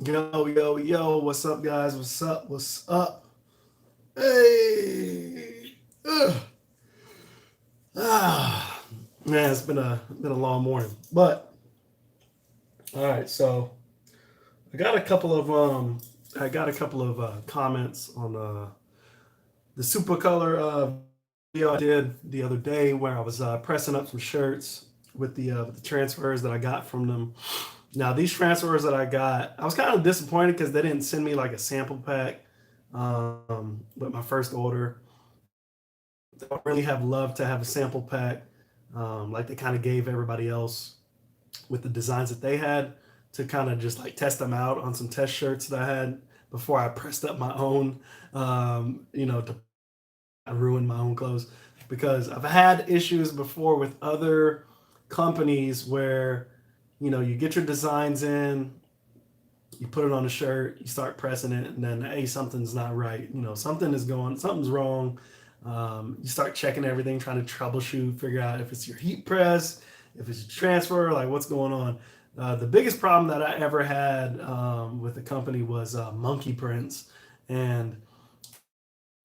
Yo, yo, yo, what's up, guys? What's up? What's up? Hey! Ugh. Ah, man, it's been a long morning. But all right, so I got a couple of comments on the Supercolor video I did the other day where I was pressing up some shirts with the transfers that I got from them. Now these transfers that I got, I was kind of disappointed because they didn't send me like a sample pack with my first order. I would really have loved to have a sample pack, like they kind of gave everybody else with the designs that they had to kind of just like test them out on some test shirts that I had before I pressed up my own, to ruin my own clothes. Because I've had issues before with other companies where, you get your designs in, you put it on a shirt, you start pressing it, and then hey, something's not right. Something's wrong. You start checking everything, trying to troubleshoot, figure out if it's your heat press, if it's your transfer, like what's going on. The biggest problem that I ever had with the company was monkey prints, and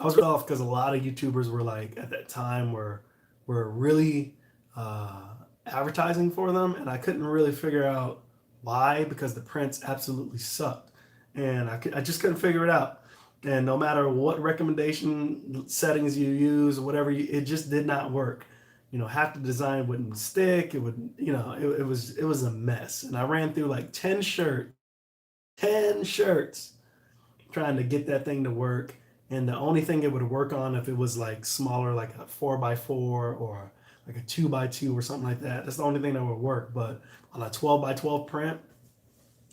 I was really off because a lot of YouTubers were like at that time were really uh, advertising for them, and I couldn't really figure out why because the prints absolutely sucked, and I just couldn't figure it out. And no matter what recommendation settings you use, it just did not work. Half the design wouldn't stick. It would, it was a mess. And I ran through like 10 shirts trying to get that thing to work. And the only thing it would work on if it was like smaller, like a 4x4 or like a 2x2 or something like that. That's the only thing that would work. But on a 12x12 print,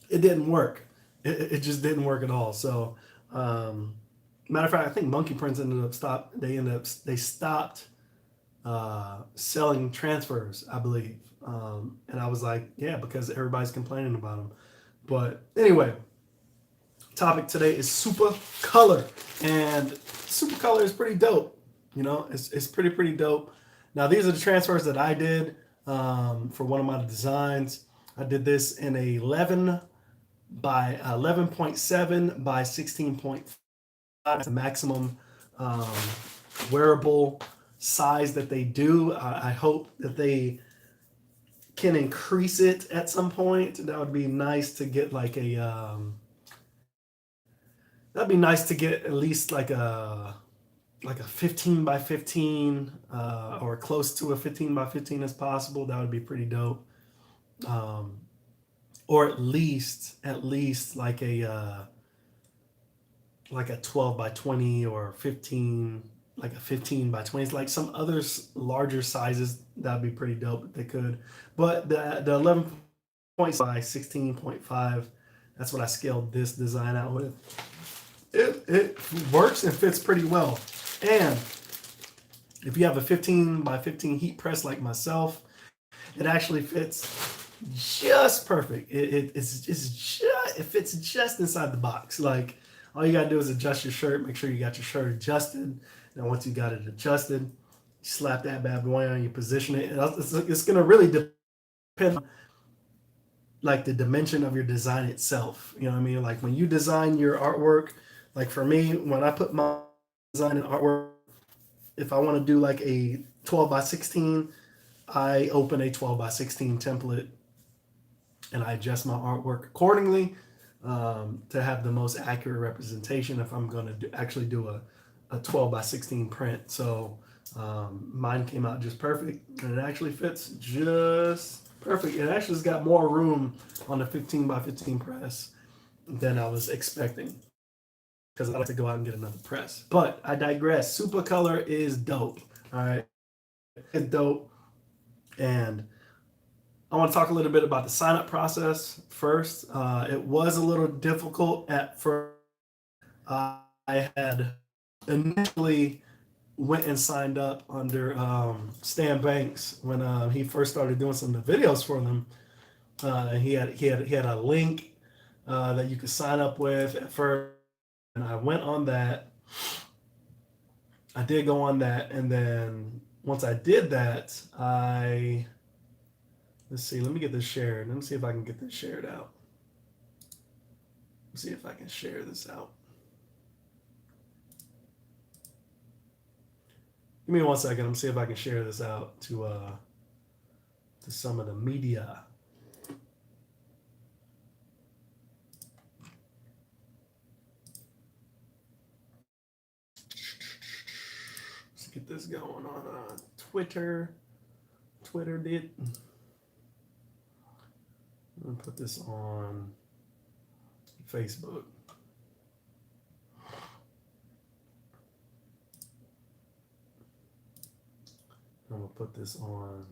it didn't work. It just didn't work at all. So, matter of fact, I think Monkey Prints they stopped selling transfers, I believe. And I was like, yeah, because everybody's complaining about them. But anyway, topic today is Super Color, and Super Color is pretty dope. It's pretty dope. Now these are the transfers that I did for one of my designs. I did this in a 11 by 11.7 by 16.5. That's the maximum um, wearable size that they do. I hope that they can increase it at some point. That would be nice to get like that'd be nice to get at least like a 15 by 15 or close to a 15 by 15 as possible. That would be pretty dope. Um, or at least like a 12 by 20 or 15, like a 15 by 20. It's like some other larger sizes. That'd be pretty dope if they could. But the 11 point by 16.5, that's what I scaled this design out with. It works and fits pretty well. And if you have a 15 by 15 heat press like myself, it actually fits just perfect. It fits just inside the box. Like all you gotta do is adjust your shirt. Make sure you got your shirt adjusted. And once you got it adjusted, you slap that bad boy on. You position it. It's gonna really depend on like the dimension of your design itself. You know what I mean? Like when you design your artwork, like for me, when I put my design and artwork, if I want to do like a 12 by 16, I open a 12 by 16 template and I adjust my artwork accordingly to have the most accurate representation if I'm going to actually do a 12 by 16 print. So mine came out just perfect and it actually fits just perfect. It actually has got more room on the 15 by 15 press than I was expecting because I like to go out and get another press. But I digress. Supercolor is dope. All right. It's dope. And I want to talk a little bit about the sign up process first. It was a little difficult at first. I had initially went and signed up under Stan Banks when he first started doing some of the videos for them. He had a link that you could sign up with at first, and I went on that. I did go on that, and then once I did that, let's see. Let me get this shared. Let me see if I can get this shared out. see if I can share this out. Give me 1 second. I'm gonna see if I can share this out to some of the media. Let's get this going on Twitter. Twitter did. I'm gonna put this on Facebook. I'm gonna put this on.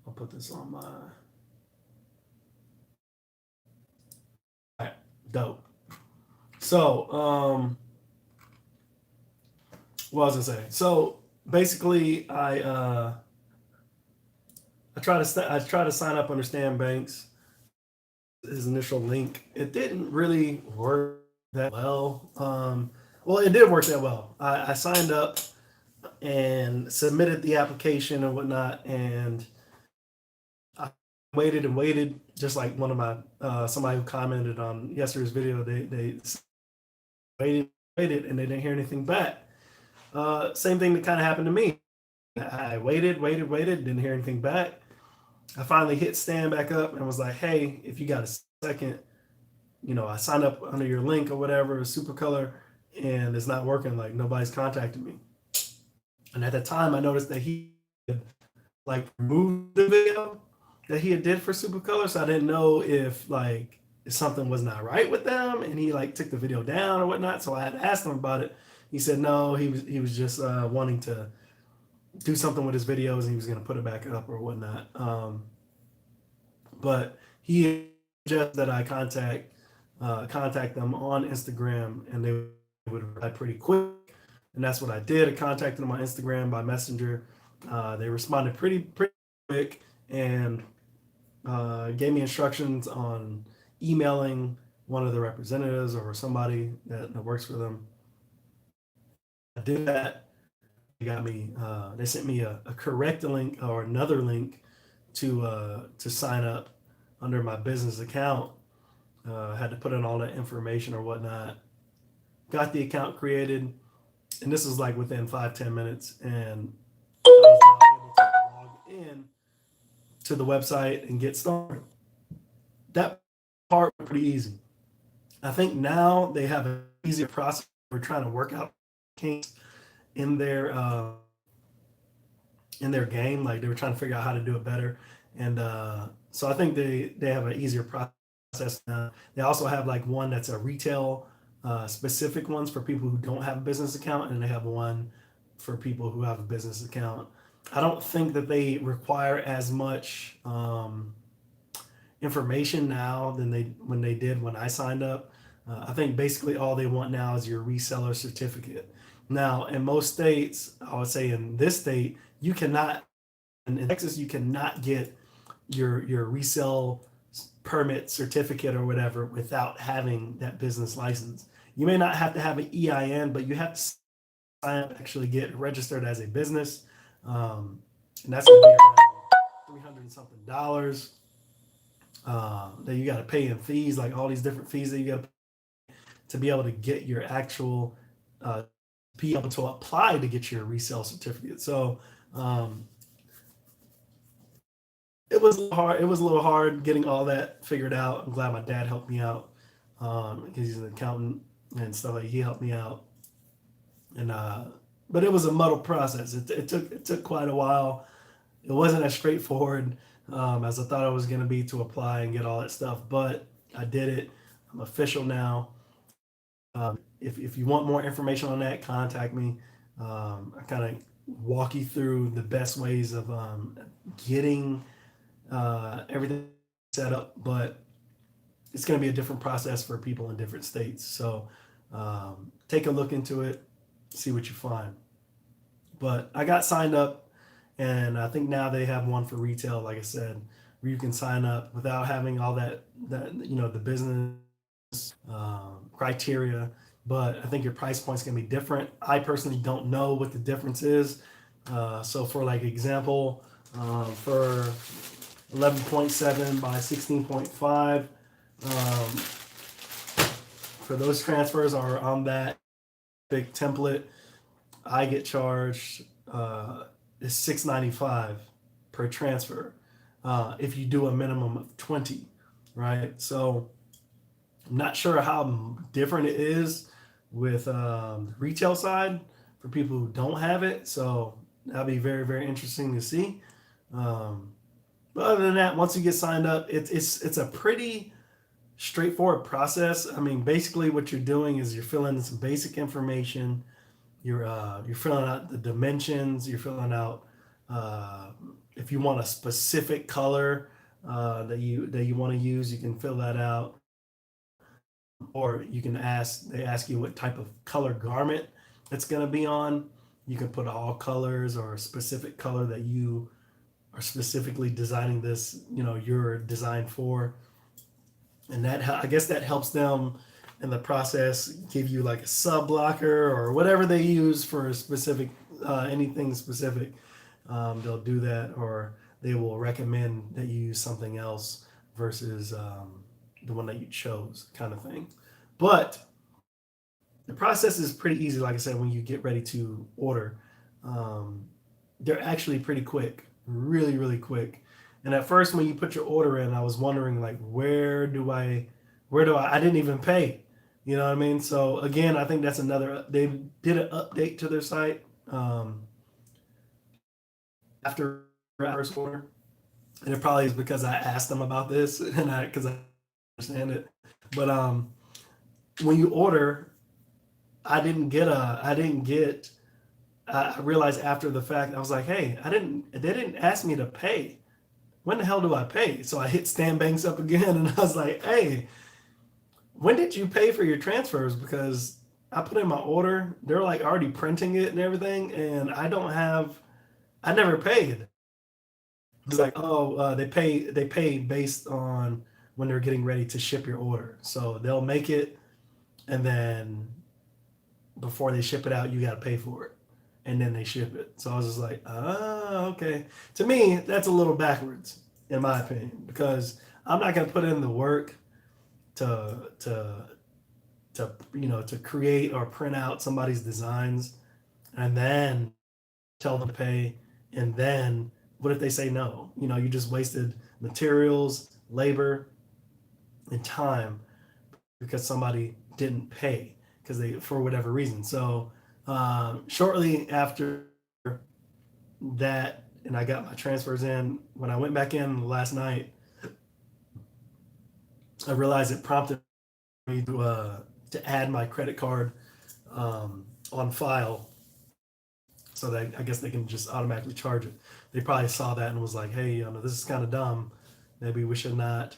I'll put this on my. All right, dope. So, what was I saying? So basically, I try to sign up under Stan Banks. His initial link, it didn't really work that well. Well, it did work that well. I signed up and submitted the application and whatnot, and I waited and waited, just like one of my somebody who commented on yesterday's video. They waited, and they didn't hear anything back. Same thing that kind of happened to me. I waited, didn't hear anything back. I finally hit Stan back up and was like, hey, if you got a second, I signed up under your link or whatever, SUPACOLor, and it's not working. Like, nobody's contacted me. And at the time, I noticed that he had, like, removed the video that he had did for SUPACOLor, so I didn't know if something was not right with them, and he like took the video down or whatnot. So I had asked him about it. He said no, he was just wanting to do something with his videos, and he was going to put it back up or whatnot. But he suggested that I contact them on Instagram, and they would reply pretty quick. And that's what I did. I contacted them on Instagram by Messenger. They responded pretty quick and gave me instructions on emailing one of the representatives or somebody that works for them. I did that. They sent me a correct link or another link to sign up under my business account. Had to put in all that information or whatnot. Got the account created, and this was like within 5-10 minutes, and I was now able to log in to the website and get started. That part was pretty easy. I think now they have an easier process for trying to work out kinks in their game. Like, they were trying to figure out how to do it better, and so I think they have an easier process now. They also have like one that's a retail specific ones for people who don't have a business account, and they have one for people who have a business account. I don't think that they require as much information now than they did when I signed up. I think basically all they want now is your reseller certificate. Now, in most states, I would say in this state, you cannot, in Texas, you cannot get your resale permit certificate or whatever without having that business license. You may not have to have an EIN, but you have to sign up, actually get registered as a business. And that's going to be around $300 and something that you got to pay in fees, like all these different fees that you got to be able to get your actual, be able to apply to get your resale certificate. So it was hard. It was a little hard getting all that figured out. I'm glad my dad helped me out because he's an accountant and stuff. Like, he helped me out, and but it was a muddled process. It took quite a while. It wasn't as straightforward as I thought it was going to be to apply and get all that stuff. But I did it. I'm official now. If you want more information on that, contact me. I kind of walk you through the best ways of getting everything set up, but it's going to be a different process for people in different states. So take a look into it, see what you find. But I got signed up, and I think now they have one for retail, like I said, where you can sign up without having all that the business criteria. But I think your price point's going to be different. I personally don't know what the difference is. So for like example, for 11.7 by 16.5, For those transfers are on that big template, I get charged is $6.95 per transfer if you do a minimum of 20, right? So I'm not sure how different it is with the retail side for people who don't have it. So that'll be very, very interesting to see. Um, but other than that, once you get signed up, it's a pretty straightforward process. I mean, basically, what you're doing is you're filling in some basic information. You're filling out the dimensions. You're filling out uh, if you want a specific color that you want to use, you can fill that out, or you can ask. They ask you what type of color garment it's going to be on. You can put all colors or a specific color that you are specifically designing this. Your design for, and that I guess that helps them in the process give you like a sub blocker or whatever they use for a specific anything specific. They'll do that, or they will recommend that you use something else versus the one that you chose, kind of thing. But the process is pretty easy. Like I said, when you get ready to order, um, they're actually pretty quick, really, really quick. And at first, when you put your order in, I was wondering like, where do I didn't even pay. You know what I mean? So again, I think that's another. They did an update to their site after I first order, and it probably is because I asked them about this, and I understand it. But when you order, I didn't get. I realized after the fact, I was like, hey, I didn't. They didn't ask me to pay. When the hell do I pay? So I hit Stan Banks up again, and I was like, hey, when did you pay for your transfers? Because I put in my order. They're like already printing it and everything, and I never paid. It's like, oh, they pay based on when they're getting ready to ship your order. So they'll make it, and then before they ship it out, you got to pay for it, and then they ship it. So I was just like, okay. To me, that's a little backwards, in my opinion, because I'm not gonna put in the work to to to create or print out somebody's designs and then tell them to pay, and then what if they say no? You just wasted materials, labor, and time because somebody didn't pay because they for whatever reason. So shortly after that, and I got my transfers in. When I went back in last night, I realized it prompted me to add my credit card on file, so that I guess they can just automatically charge it. They probably saw that and was like, hey, this is kind of dumb. Maybe we should not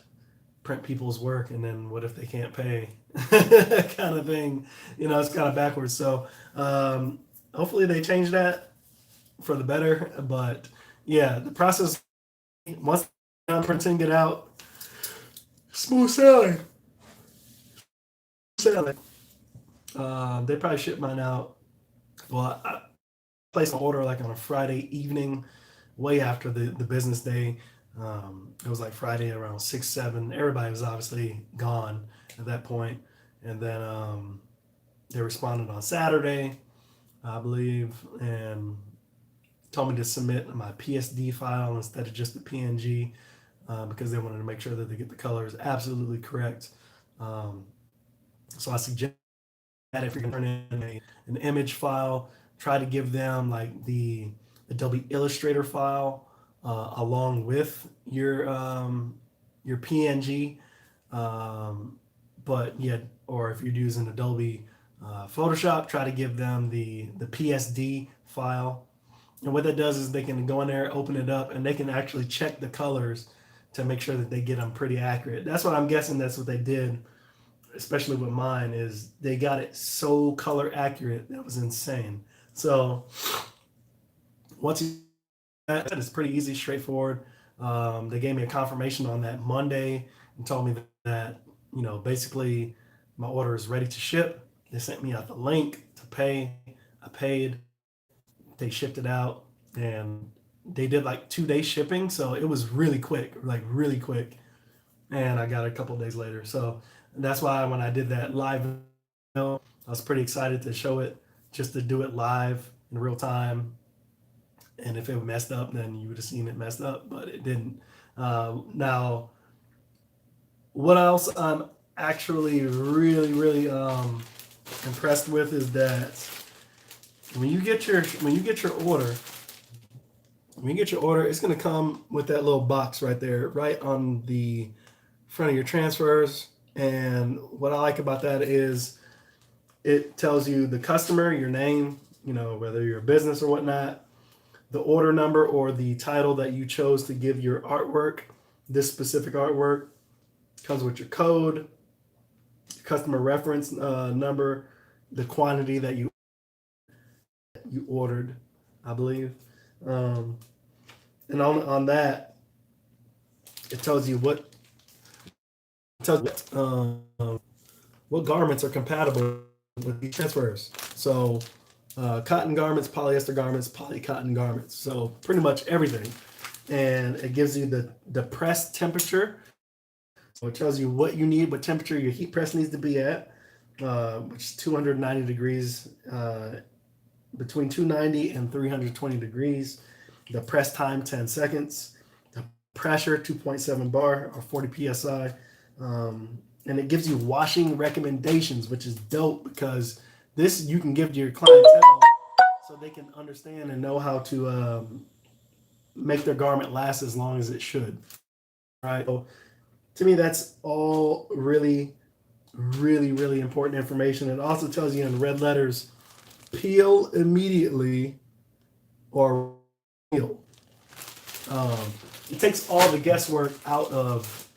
print people's work, and then what if they can't pay? Kind of thing. It's kind of backwards. So hopefully they change that for the better. But yeah, the process, once I'm printing it out, smooth sailing. Sailing. They probably ship mine out. Well, I placed an order like on a Friday evening, way after the business day. It was like Friday around 6, 7. Everybody was obviously gone at that point. And then they responded on Saturday, I believe, and told me to submit my PSD file instead of just the PNG because they wanted to make sure that they get the colors absolutely correct. Um, so I suggest that if you're going to turn in an image file, try to give them like the Adobe Illustrator file along with your PNG. Um, but yeah, or if you're using Adobe Photoshop, try to give them the PSD file. And what that does is they can go in there, open it up, and they can actually check the colors to make sure that they get them pretty accurate. That's what I'm guessing. That's what they did, especially with mine, is they got it so color accurate that was insane. So once you that, it's pretty easy, straightforward. They gave me a confirmation on that Monday and told me that basically my order is ready to ship. They sent me out the link to pay. I paid. They shipped it out, and they did like 2 day shipping, so it was really quick, like really quick. and I got it a couple days later. So that's why when I did that live, I was pretty excited to show it, just to do it live in real time. And if it messed up, then you would have seen it messed up, but it didn't. Now, what else I'm actually really impressed with is that when you get your order, it's gonna come with that little box right there, right on the front of your transfers. And what I like about that is it tells you the customer, your name, whether you're a business or whatnot, the order number or the title that you chose to give your artwork. This specific artwork comes with your code, customer reference number, the quantity that you ordered, I believe. Um, and on that, it tells you what garments are compatible with these transfers. So, cotton garments, polyester garments, polycotton garments. So pretty much everything, and it gives you the press temperature. So it tells you what you need, what temperature your heat press needs to be at, which is 290 degrees, between 290 and 320 degrees. The press time 10 seconds. The pressure 2.7 bar or 40 psi. And it gives you washing recommendations, which is dope because this you can give to your clientele so they can understand and know how to make their garment last as long as it should. Right. So to me, that's all really important information. It also tells you in red letters, peel immediately or peel. Um, it takes all the guesswork out of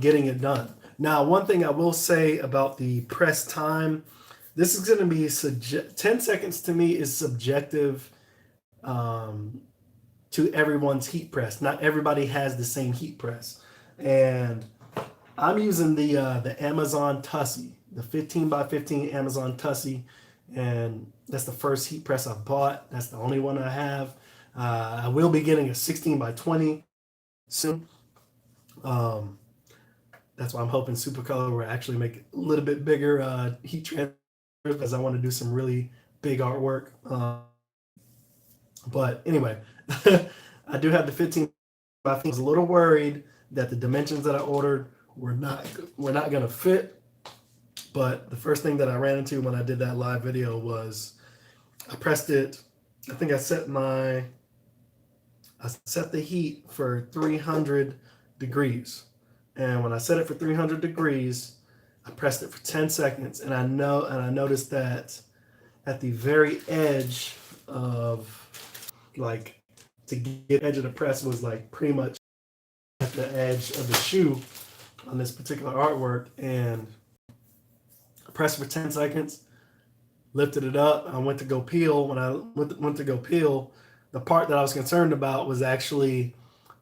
getting it done. Now, one thing I will say about the press time, this is going to be 10 seconds to me is subjective um, to everyone's heat press. Not everybody has the same heat press, and I'm using the Amazon Tussie, the 15 by 15 Amazon Tussie, and that's the first heat press I've bought. That's the only one I have. I will be getting a 16 by 20 soon. Um, that's why I'm hoping SUPACOLOR will actually make a little bit bigger heat transfer because I want to do some really big artwork. But anyway, I do have the 15 by 15. I was a little worried that the dimensions that I ordered were not going to fit. But the first thing that I ran into when I did that live video was I pressed it. I think I set the heat for 300 degrees. And when I set it for 300 degrees, I pressed it for 10 seconds. And I noticed that at the very edge of, like, to get edge of the press was like pretty much at the edge of the shoe on this particular artwork. And I pressed for 10 seconds, lifted it up. I went to go peel. When I went to go peel, the part that I was concerned about was actually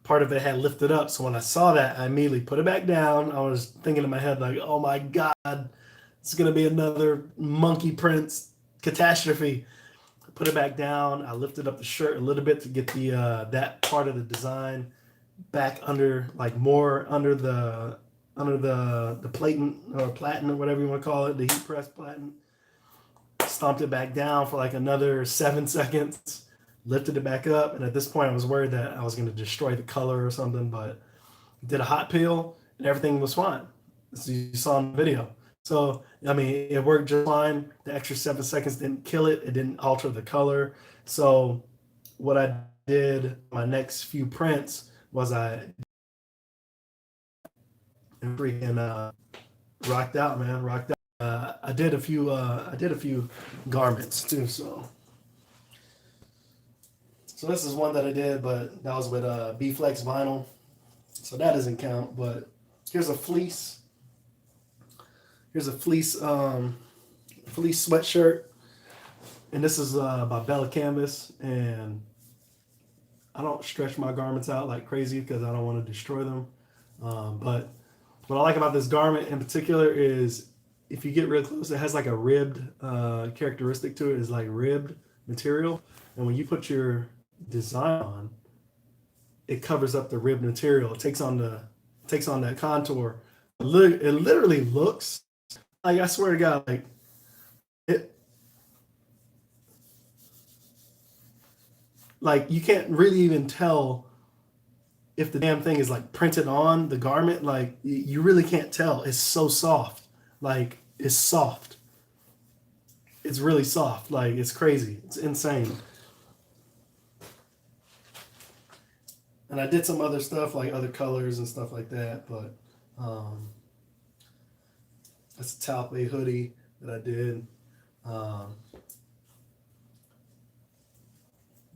part of it had lifted up. So when I saw that, I immediately put it back down. I was thinking in my head, like, oh my God, it's going to be another monkey prints catastrophe. I put it back down. I lifted up the shirt a little bit to get that part of the design back under, like more under the platen or platen or whatever you want to call it, the heat press platen. Stomped it back down for like another 7 seconds, lifted it back up, and at this point I was worried that I was going to destroy the color or something, but did a hot peel and everything was fine, as you saw in the video. So I mean, it worked just fine. The extra 7 seconds didn't kill it. It didn't alter the color. So what I did my next few prints was I freaking rocked out, man, rocked out. I did a few garments too. So this is one that I did, but that was with B-Flex vinyl, so that doesn't count. But here's a fleece. Here's a fleece sweatshirt, and this is by Bella Canvas. And I don't stretch my garments out like crazy because I don't want to destroy them. But what I like about this garment in particular is if you get real close, it has like a ribbed characteristic to it. It's like ribbed material, and when you put your design on, it covers up the ribbed material. It takes on takes on that contour. Look, it literally looks like, I swear to God, like it, like you can't really even tell if the damn thing is like printed on the garment. Like you really can't tell. It's so soft. Like it's soft. It's really soft. Like it's crazy. It's insane. And I did some other stuff like other colors and stuff like that, but um, that's a Talpe hoodie that I did. Um,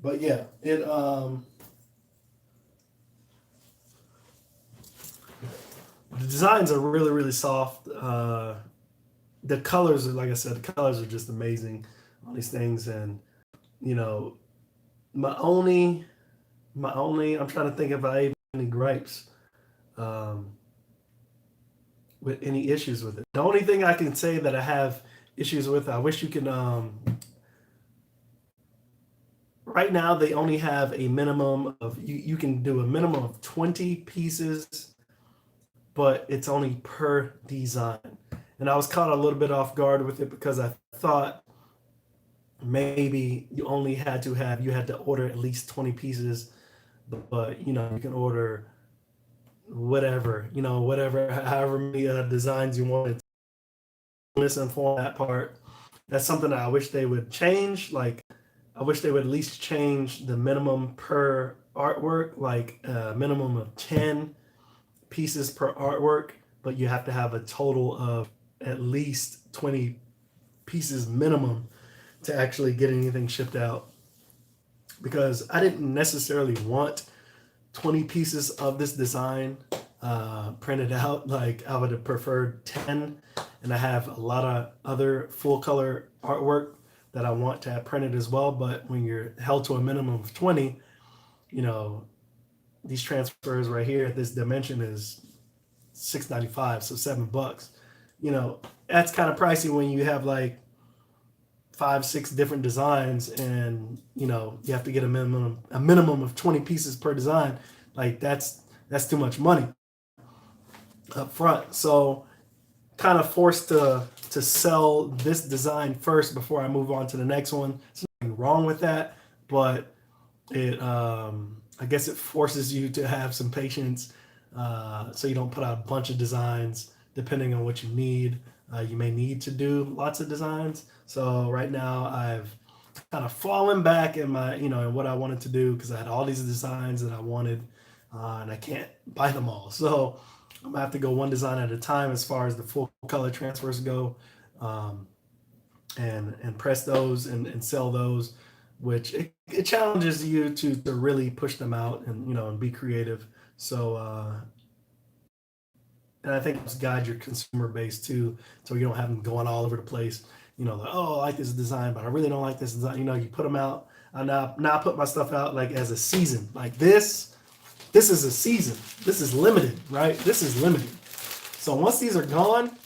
but yeah, the designs are really really soft. The colors are, like I said, the colors are just amazing on these things. And you know, my only I'm trying to think if I have any gripes um, with any issues with it. The only thing I can say that I have issues with, I wish you can. Right now, they only have a minimum of you can do a minimum of 20 pieces, but it's only per design. And I was caught a little bit off guard with it because I thought maybe you had to order at least 20 pieces, but you can order whatever, whatever, however many designs you wanted. Misinformed that part. That's something that I wish they would change. Like, I wish they would at least change the minimum per artwork, like a minimum of 10 pieces per artwork, but you have to have a total of at least 20 pieces minimum to actually get anything shipped out. Because I didn't necessarily want 20 pieces of this design printed out. Like, I would have preferred 10, and I have a lot of other full color artwork that I want to have printed as well. But when you're held to a minimum of 20, you know, these transfers right here at this dimension is $6.95, so $7. That's kind of pricey when you have like 5, 6 different designs, and you have to get a minimum of 20 pieces per design. Like that's too much money up front. So kind of forced to sell this design first before I move on to the next one. There's nothing wrong with that, but it I guess it forces you to have some patience, so you don't put out a bunch of designs depending on what you need. You may need to do lots of designs. So right now I've kind of fallen back in my in what I wanted to do, because I had all these designs that I wanted, and I can't buy them all. So I'm gonna have to go one design at a time as far as the full color transfers go, um, and press those and sell those, which it challenges you to really push them out and and be creative. So and I think it helps guide your consumer base too, so you don't have them going all over the place. Like, oh, I like this design, but I really don't like this design. You put them out. I now put my stuff out like as a season. Like this. This is a season. This is limited, right? This is limited. So once these are gone,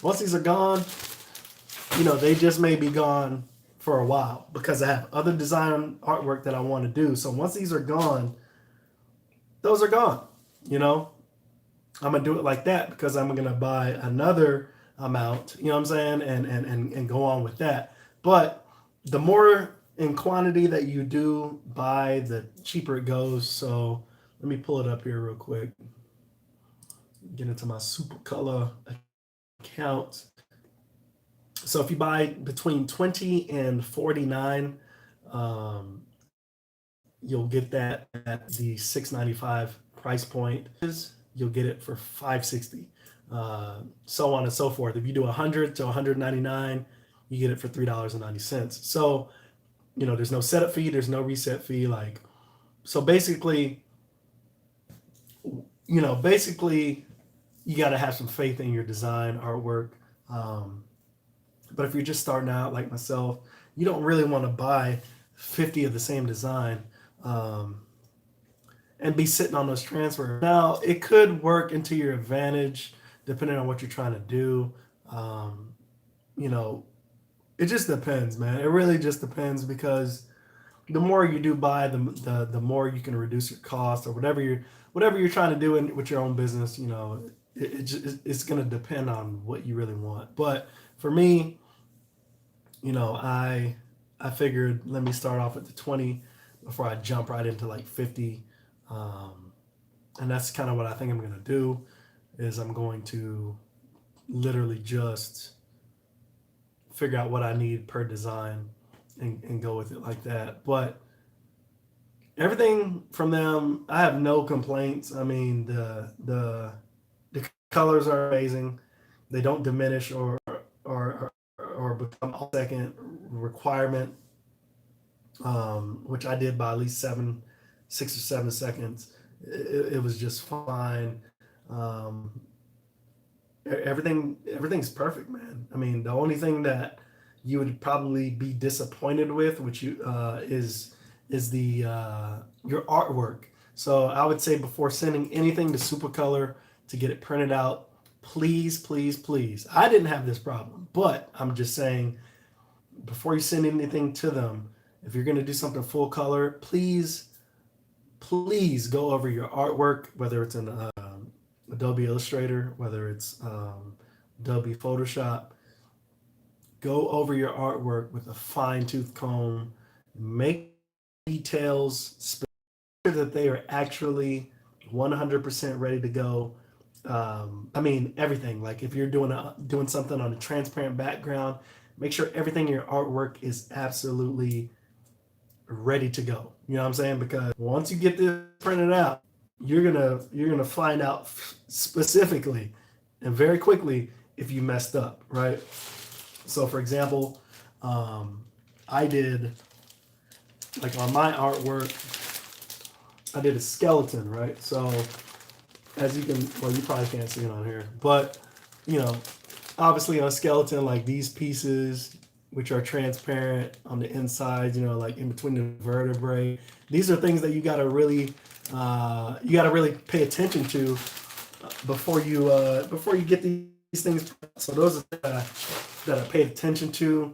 they just may be gone for a while, because I have other design artwork that I want to do. So once these are gone, those are gone. You know, I'm gonna do it like that, because I'm gonna buy another amount. You know what I'm saying, and go on with that. But the more in quantity that you do buy, the cheaper it goes. So let me pull it up here real quick. Get into my SUPACOLOR account. So if you buy between 20 and 49, um, you'll get that at the 695 price point. You'll get it for 560, so on and so forth. If you do 100 to 199, you get it for $3.90. So there's no setup fee, there's no reset fee. Like, so basically, basically you got to have some faith in your design artwork. But if you're just starting out like myself, you don't really want to buy 50 of the same design, and be sitting on those transfers. Now, it could work into your advantage depending on what you're trying to do. You know, it just depends, man. It really just depends, because the more you do buy, the more you can reduce your cost or whatever you're trying to do with your own business. You know, it's going to depend on what you really want. But for me, you know, I figured let me start off at the 20 before I jump right into like 50. Um, and that's kind of what I think I'm going to do is I'm going to literally just figure out what I need per design and go with it like that. But everything from them, I have no complaints. I mean, the colors are amazing. They don't diminish or become a second requirement, which I did by at least 6 or 7 seconds. It was just fine. Um, everything's perfect, man. I mean, the only thing that you would probably be disappointed with, which you is the your artwork. So I would say before sending anything to SUPACOLOR to get it printed out, please, please, please. I didn't have this problem, but I'm just saying before you send anything to them, if you're going to do something full color, please go over your artwork, whether it's in Adobe Illustrator, whether it's Adobe Photoshop. Go over your artwork with a fine tooth comb. Make details that they are actually 100% ready to go. I mean, everything. Like if you're doing something on a transparent background, make sure everything in your artwork is absolutely ready to go. You know what I'm saying? Because once you get this printed out, you're gonna find out specifically and very quickly if you messed up, right? So, for example, I did like on my artwork, I did a skeleton, right? So, as you can, well, you probably can't see it on here, but you know, obviously on a skeleton, like these pieces, which are transparent on the inside, you know, like in between the vertebrae. These are things that you got to really pay attention to before you get these things. So those are that I paid attention to.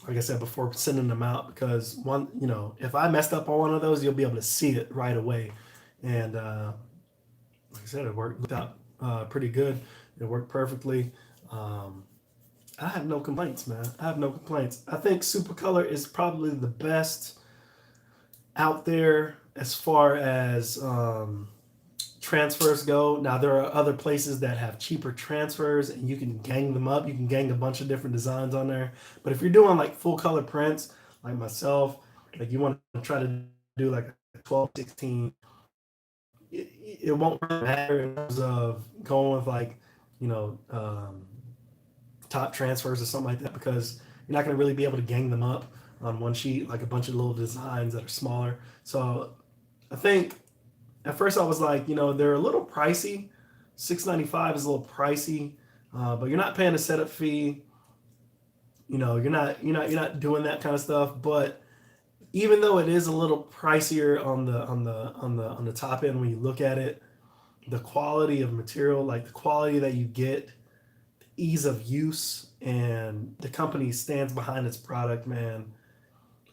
Like I said before, sending them out because one, you know, if I messed up on one of those, you'll be able to see it right away. And like I said, it worked out pretty good. It worked perfectly. Um, I have no complaints, man. I have no complaints. I think SUPACOLOR is probably the best out there as far as transfers go. Now there are other places that have cheaper transfers and you can gang them up. You can gang a bunch of different designs on there. But if you're doing like full color prints, like myself, like you want to try to do like a 12, 16, it won't really matter in terms of going with like, you know, top transfers or something like that because you're not going to really be able to gang them up on one sheet like a bunch of little designs that are smaller. So I think at first I was like, you know, they're a little pricey. $6.95 is a little pricey, but you're not paying a setup fee. You know, you're not doing that kind of stuff. But even though it is a little pricier on the top end when you look at it, the quality of material, like the quality that you get, ease of use, and the company stands behind its product, man.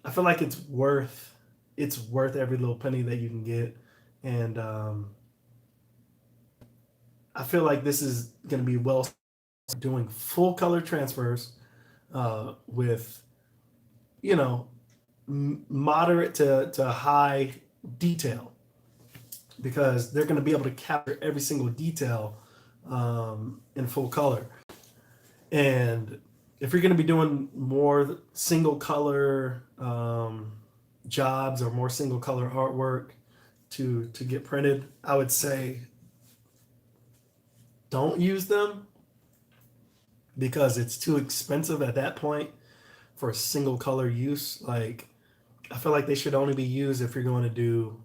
I feel like it's worth every little penny that you can get, and I feel like this is going to be well doing full color transfers with you know moderate to high detail because they're going to be able to capture every single detail in full color. And if you're going to be doing more single color jobs or more single color artwork to get printed, I would say don't use them because it's too expensive at that point for a single color use. Like I feel like they should only be used if you're going to do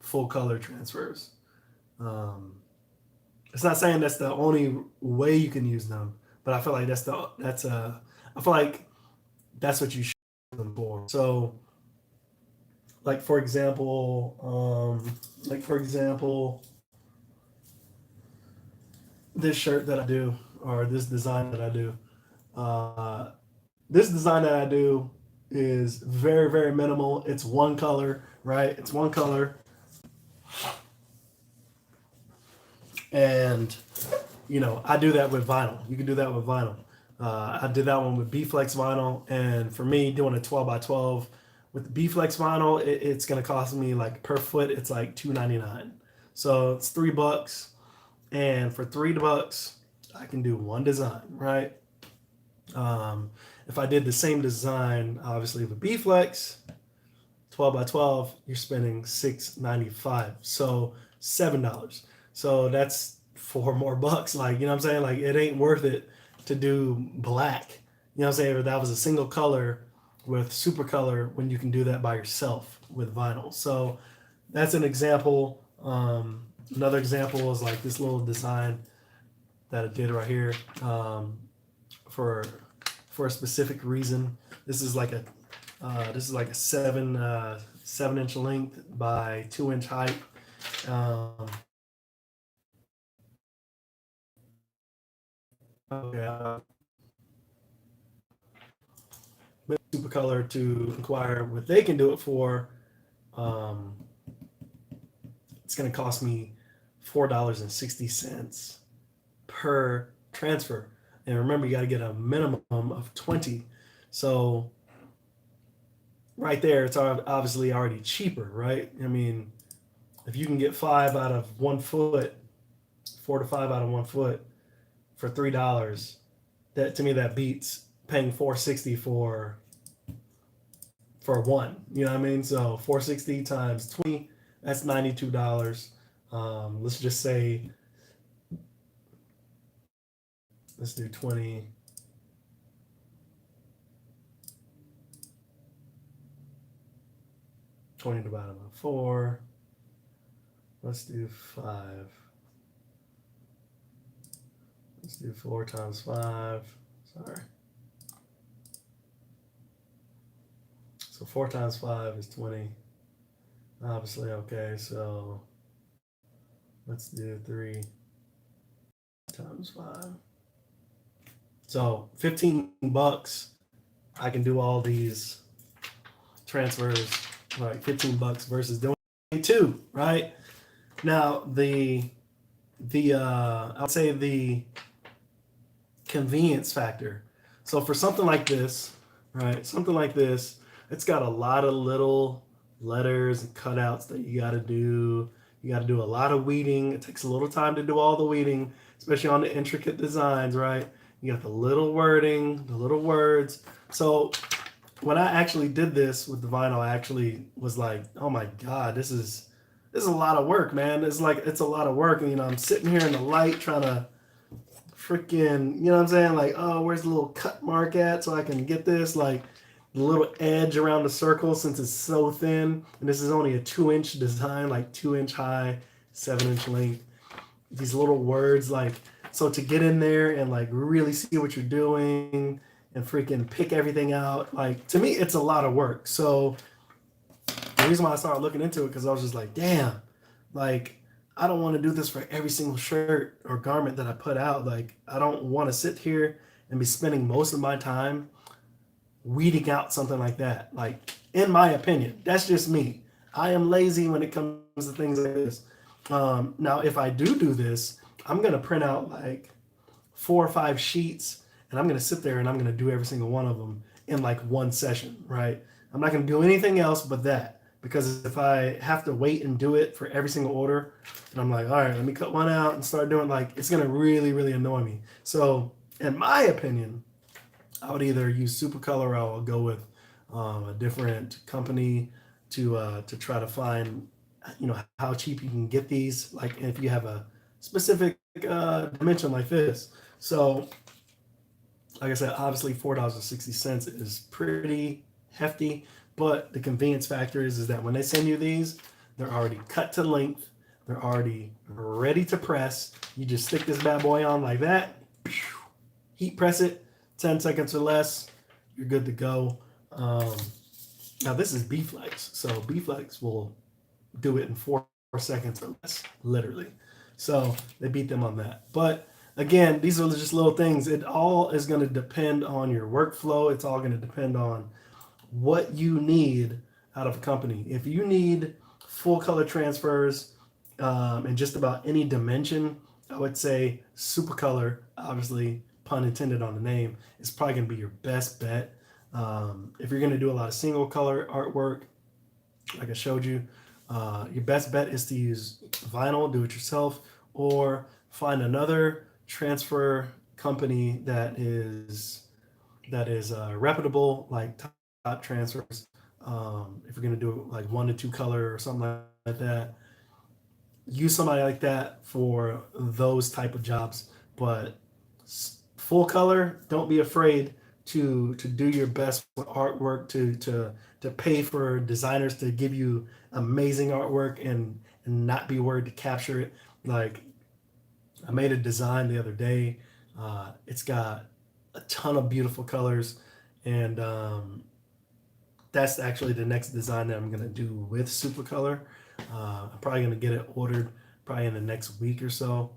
full color transfers. Um, it's not saying that's the only way you can use them, but I feel like I feel like that's what you should use them for. So, like for example, this shirt that I do or this design that I do. Uh, this design that I do is very, very minimal. It's one color, right? It's one color. And, I do that with vinyl. You can do that with vinyl. I did that one with B-Flex vinyl. And for me, doing a 12 by 12 with the B-Flex vinyl, it's going to cost me like per foot, it's like $2.99. So it's $3. And for $3, I can do one design, right? If I did the same design, obviously with B-Flex, 12 by 12, you're spending $6.95. So $7. So that's four more bucks. Like, you know what I'm saying? Like, it ain't worth it to do black. You know what I'm saying? If that was a single color with SUPACOLOR when you can do that by yourself with vinyl. So that's an example. Another example is like this little design that I did right here for a specific reason. This is like a 7-inch length by 2-inch height. Okay. SUPACOLOR to inquire what they can do it for. It's going to cost me $4.60 per transfer. And remember, you got to get a minimum of 20. So right there, it's obviously already cheaper, right? I mean, if you can get 5 out of 1 foot, 4 to 5 out of 1 foot for $3, that to me that beats paying $4.60 for one. You know what I mean? So $4.60 times 20, that's $92. Let's just say, let's do 20. Divided by 4. Let's do 5. Let's do 4 times 5. Sorry. So 4 times 5 is 20. Obviously, okay, so let's do 3 times 5. So $15, I can do all these transfers, like $15 versus doing 2, right? Now I would say the convenience factor. So for something like this, right? Something like this, it's got a lot of little letters and cutouts that you got to do. You got to do a lot of weeding. It takes a little time to do all the weeding, especially on the intricate designs, right? You got the little wording, the little words. So when I actually did this with the vinyl, I actually was like, oh my God, this is a lot of work, man. It's a lot of work. And, I'm sitting here in the light trying to freaking, you know what I'm saying? Like, oh, where's the little cut mark at so I can get this? Like, the little edge around the circle since it's so thin. And this is only a 2-inch design, like 2-inch high, 7-inch length. These little words, like, so to get in there and like really see what you're doing and freaking pick everything out, like, to me, it's a lot of work. So the reason why I started looking into it, because I was just like, damn, like, I don't want to do this for every single shirt or garment that I put out. Like, I don't want to sit here and be spending most of my time weeding out something like that. Like, in my opinion, that's just me. I am lazy when it comes to things like this. Now, if I do this, I'm going to print out like 4 or 5 sheets, and I'm going to sit there and I'm going to do every single one of them in like one session, right? I'm not going to do anything else but that. Because if I have to wait and do it for every single order, and I'm like, all right, let me cut one out and start doing, like, it's going to really, really annoy me. So, in my opinion, I would either use SUPACOLOR or I'll go with a different company to try to find, how cheap you can get these. Like, if you have a specific dimension like this. So, like I said, obviously $4.60 is pretty hefty. But the convenience factor is that when they send you these, they're already cut to length. They're already ready to press. You just stick this bad boy on like that. Heat press it, 10 seconds or less. You're good to go. Now this is B-Flex. So B-Flex will do it in 4 seconds or less, literally. So they beat them on that. But again, these are just little things. It all is going to depend on your workflow. It's all going to depend on what you need out of a company. If you need full color transfers in just about any dimension, I would say SUPACOLOR, obviously pun intended on the name, is probably going to be your best bet. If you're going to do a lot of single color artwork, like I showed you, your best bet is to use vinyl, do it yourself, or find another transfer company that is reputable, like Top Transfers. If you're gonna do like 1 to 2 color or something like that, use somebody like that for those type of jobs. But full color, don't be afraid to do your best with artwork, to pay for designers to give you amazing artwork, and not be worried to capture it. Like, I made a design the other day. It's got a ton of beautiful colors, and that's actually the next design that I'm gonna do with SUPACOLOR. I'm probably gonna get it ordered probably in the next week or so,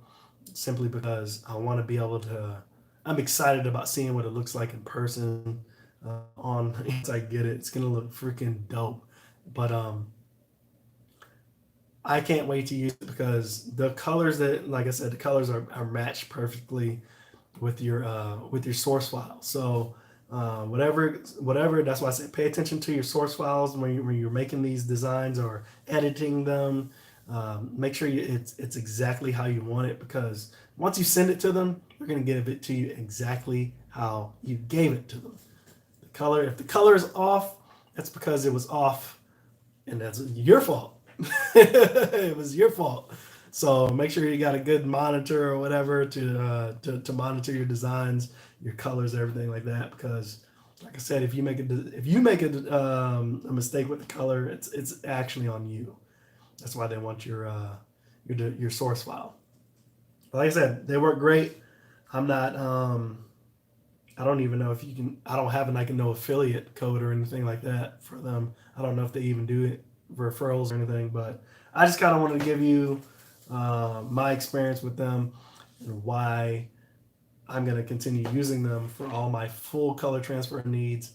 simply because I want to be able to. I'm excited about seeing what it looks like in person. On once I get it, it's gonna look freaking dope. But I can't wait to use it because the colors that, like I said, the colors are matched perfectly with your source file. So whatever. That's why I say pay attention to your source files when you're making these designs or editing them. Make sure it's exactly how you want it, because once you send it to them, they're gonna give it to you exactly how you gave it to them. The color, if the color is off, that's because it was off, and that's your fault. It was your fault. So make sure you got a good monitor or whatever to monitor your designs, your colors, everything like that. Because, like I said, if you make a mistake with the color, it's actually on you. That's why they want your source file. But like I said, they work great. I'm not. I don't even know if you can. I don't have like no affiliate code or anything like that for them. I don't know if they even do it referrals or anything. But I just kind of wanted to give you my experience with them and why I'm going to continue using them for all my full color transfer needs,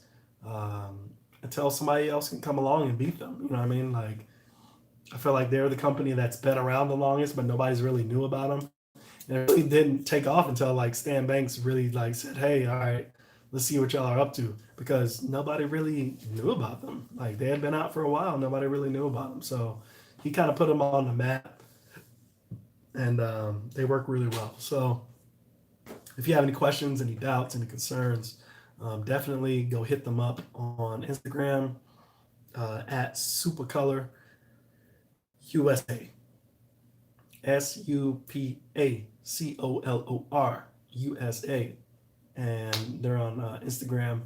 until somebody else can come along and beat them. You know what I mean? Like, I feel like they're the company that's been around the longest, but nobody's really knew about them. And it really didn't take off until like Stan Banks really like said, "Hey, all right, let's see what y'all are up to," because nobody really knew about them. Like, they had been out for a while, nobody really knew about them. So he kind of put them on the map, and they work really well. So if you have any questions, any doubts, any concerns, definitely go hit them up on Instagram at SUPACOLOR USA. SUPACOLOR USA. And they're on Instagram.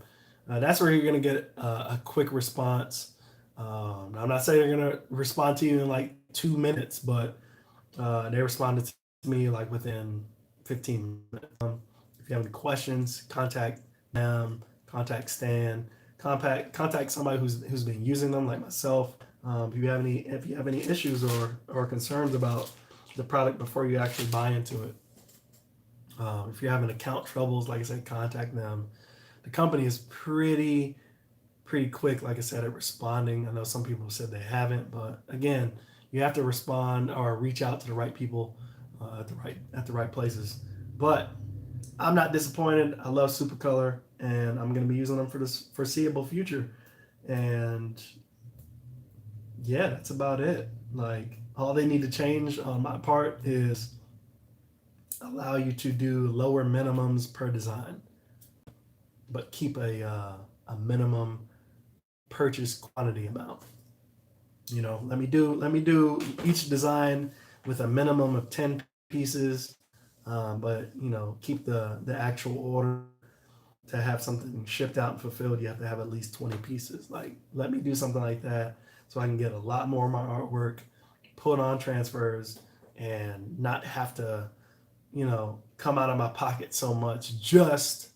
That's where you're going to get a quick response. I'm not saying they're going to respond to you in like 2 minutes, but they responded to me like within 15 minutes. If you have any questions, contact them, contact Stan, contact somebody who's been using them, like myself. If you have any issues or concerns about the product before you actually buy into it. If you're having account troubles, like I said, contact them. The company is pretty quick, like I said, at responding. I know some people said they haven't, but again, you have to respond or reach out to the right people at the right places. But I'm not disappointed. I love SUPACOLOR, and I'm going to be using them for this foreseeable future. And yeah, that's about it. Like, all they need to change on my part is allow you to do lower minimums per design, but keep a minimum purchase quantity amount. Let me do each design with a minimum of 10 pieces, but keep the actual order to have something shipped out and fulfilled. You have to have at least 20 pieces. Like, let me do something like that so I can get a lot more of my artwork put on transfers and not have to come out of my pocket so much just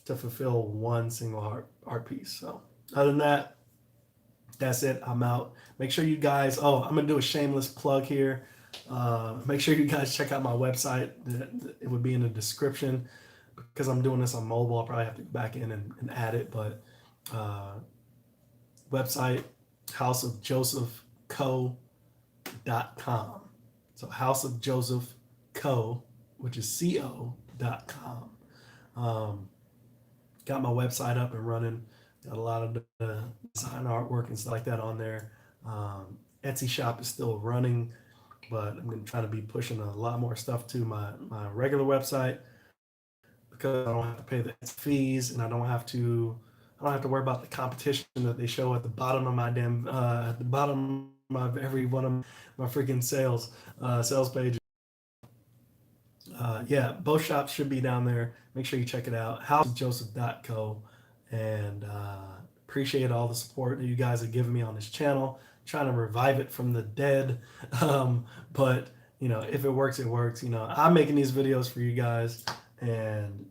to fulfill one single art piece. So other than that, that's it. I'm out. Make sure you guys. Oh, I'm gonna do a shameless plug here. Make sure you guys check out my website. It would be in the description. Because I'm doing this on mobile, I'll probably have to go back in and add it. But website, houseofjosephco.com. So House of Joseph Co, which is co.com. Got my website up and running. Got a lot of the design artwork and stuff like that on there. Etsy shop is still running, but I'm going to try to be pushing a lot more stuff to my regular website because I don't have to pay the fees and I don't have to worry about the competition that they show at the bottom of my at the bottom of every one of my freaking sales pages. Yeah, both shops should be down there. Make sure you check it out. HouseofJoseph.co. And appreciate all the support that you guys have given me on this channel. Trying to revive it from the dead. But, if it works, it works. I'm making these videos for you guys and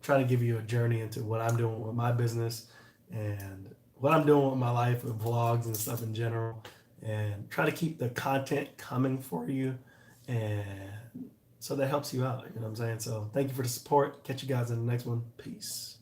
trying to give you a journey into what I'm doing with my business and what I'm doing with my life with vlogs and stuff in general. And try to keep the content coming for you. And so that helps you out. You know what I'm saying? So thank you for the support. Catch you guys in the next one. Peace.